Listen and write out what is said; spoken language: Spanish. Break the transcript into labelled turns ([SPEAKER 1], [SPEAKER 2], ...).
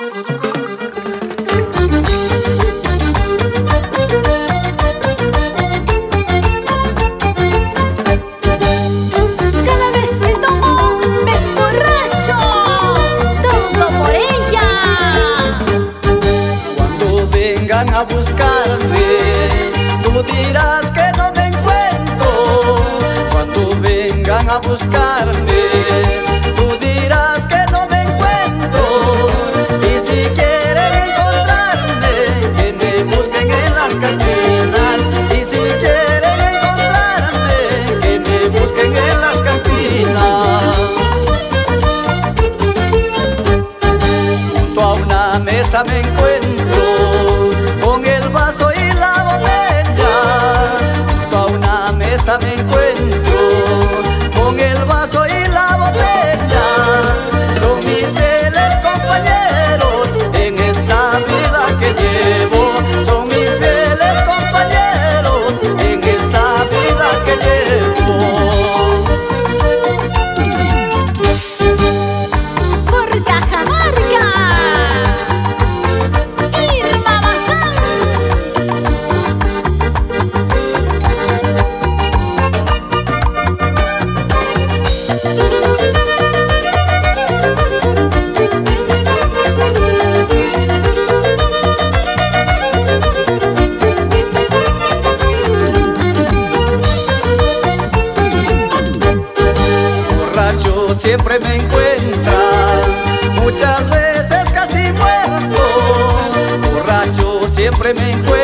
[SPEAKER 1] Cada vez que tomo me emborracho, todo por ella.
[SPEAKER 2] Cuando vengan a buscarme, tú dirás que no me encuentro. Cuando vengan a buscarme, tú dirás que no me encuentro. Y si quieren encontrarme, que me busquen en las cantinas. Y si quieren encontrarme, que me busquen en las cantinas. Junto a una mesa me encuentro con el vaso y la botella. Junto a una mesa me encuentro con el vaso y la botella. Son mis fieles compañeros en esta vida que llevo. Son mis fieles compañeros en esta vida que llevo.
[SPEAKER 1] Por Cajamarca, Irma Bazán.
[SPEAKER 2] Borracho siempre me encuentra, muchas veces casi muerto. Borracho siempre me encuentra.